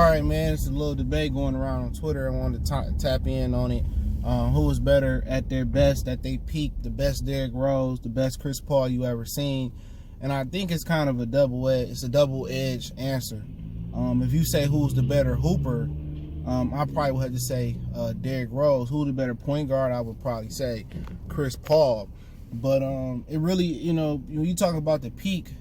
right, man. It's a little debate going around on Twitter. I wanted to tap in on it. Who was better at their best, at they peak, the best Derrick Rose, the best Chris Paul you ever seen? And I think it's kind of a double-edged answer. If you say who's the better hooper, I probably would have to say Derrick Rose. Who the better point guard? I would probably say Chris Paul. But it really, when you talk about the peak,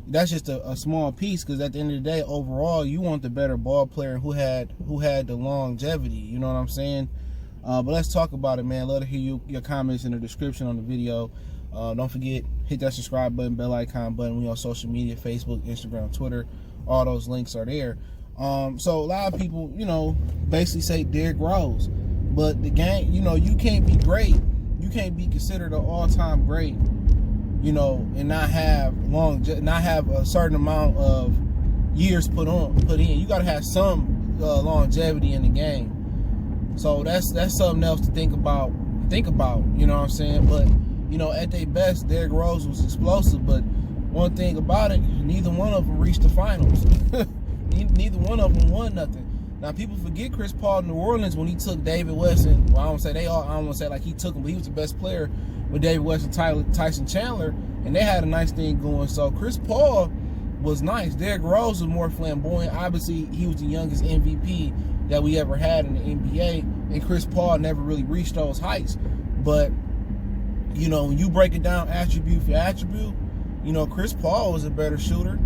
that's just a small piece, because at the end of the day, overall, you want the better ball player who had the longevity. You know what I'm saying? But let's talk about it, man. Love to hear your comments in the description on the video. Don't forget, hit that subscribe button, bell icon button. We on social media, Facebook, Instagram, Twitter. All those links are there. So a lot of people, basically say Derrick Rose. But the game, you can't be great. You can't be considered an all-time great, and not have a certain amount of years put in. You got to have some longevity in the game. So that's something else to think about. You know what I'm saying? But at their best, Derrick Rose was explosive. But one thing about it, neither one of them reached the finals. Neither one of them won nothing. Now, people forget Chris Paul in New Orleans when he took David West, and I don't want to say like he took him, but he was the best player with David West and Tyson Chandler, and they had a nice thing going. So Chris Paul was nice. Derrick Rose was more flamboyant. Obviously, he was the youngest MVP that we ever had in the NBA, and Chris Paul never really reached those heights. But when you break it down attribute for attribute, Chris Paul was a better shooter.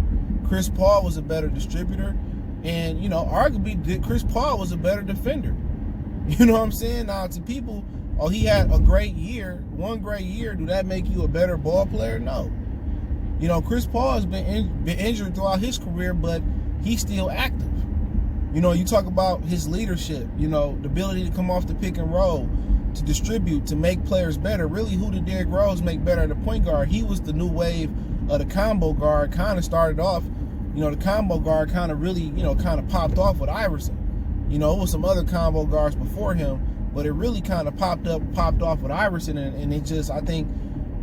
Chris Paul was a better distributor. And, arguably, Chris Paul was a better defender. You know what I'm saying? Now, to people, he had a great year, one great year. Do that make you a better ball player? No. Chris Paul has been injured throughout his career, but he's still active. You talk about his leadership, the ability to come off the pick and roll, to distribute, to make players better. Really, who did Derrick Rose make better at the point guard? He was the new wave of the combo guard. Kind of started off, the combo guard kind of really, kind of popped off with Iverson. It was some other combo guards before him, but it really kind of popped off with Iverson, and it just, I think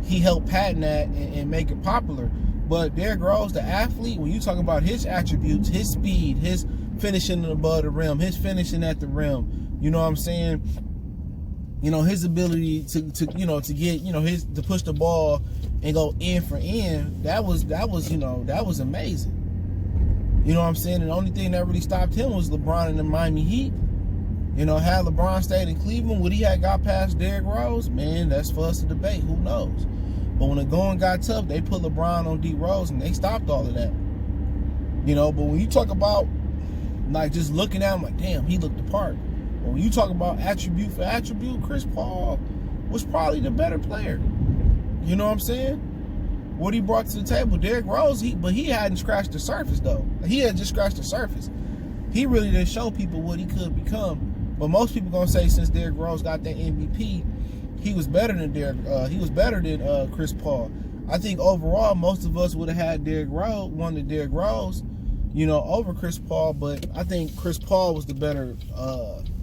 he helped patent that and make it popular. But Derrick Rose, the athlete, when you talk about his attributes, his speed, his finishing above the rim, his finishing at the rim, you know what I'm saying? His ability to get, to push the ball and go in for in, that was amazing. You know what I'm saying? And the only thing that really stopped him was LeBron and the Miami Heat. Had LeBron stayed in Cleveland, would he have got past Derrick Rose? Man, that's for us to debate. Who knows? But when the going got tough, they put LeBron on D Rose, and they stopped all of that. But when you talk about, like, just looking at him, like, damn, he looked the part. But when you talk about attribute for attribute, Chris Paul was probably the better player. You know what I'm saying? What he brought to the table, Derrick Rose, but he hadn't scratched the surface, though. He had just scratched the surface. He really didn't show people what he could become. But most people gonna say, since Derrick Rose got that MVP, he was better than Chris Paul. I think overall, most of us would have had wanted Derrick Rose, over Chris Paul. But I think Chris Paul was the better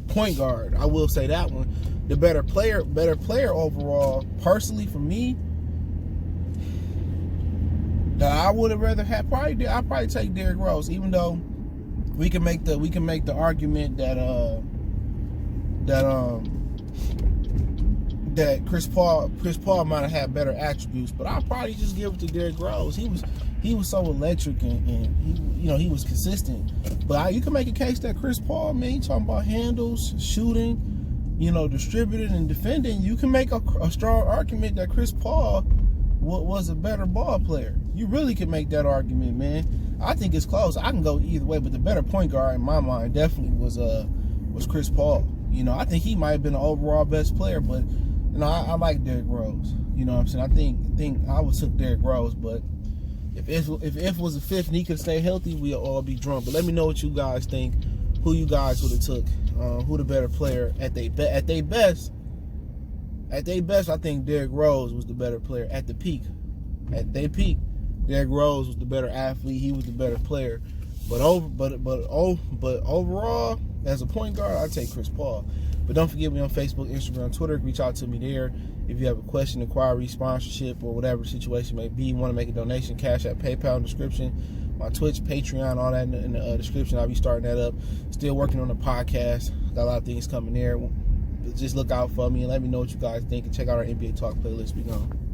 point guard. I will say that one, the better player overall. Personally, for me, that I would have rather had I'd probably take Derrick Rose, even though we can make the argument that Chris Paul might have had better attributes, but I'll probably just give it to Derrick Rose. He was so electric, and he was consistent. But you can make a case that Chris Paul, man, you talking about handles, shooting, distributing and defending. You can make a strong argument that Chris Paul was a better ball player. You really can make that argument, man. I think it's close. I can go either way, but the better point guard in my mind definitely was Chris Paul. I think he might have been the overall best player, but I like Derrick Rose. You know what I'm saying? I think I would took Derrick Rose, but if it was a fifth and he could stay healthy, we'll all be drunk. But let me know what you guys think. Who you guys would have took? Who the better player at their best? At their best, I think Derrick Rose was the better player. At their peak, Derrick Rose was the better athlete. He was the better player. But overall, as a point guard, I take Chris Paul. But don't forget me on Facebook, Instagram, Twitter. Reach out to me there. If you have a question, inquiry, sponsorship, or whatever the situation may be, you want to make a donation, Cash App, PayPal in the description. my Twitch, Patreon, all that in the description. I'll be starting that up. Still working on the podcast. Got a lot of things coming there. Just look out for me and let me know what you guys think. And check out our NBA Talk playlist. We gone.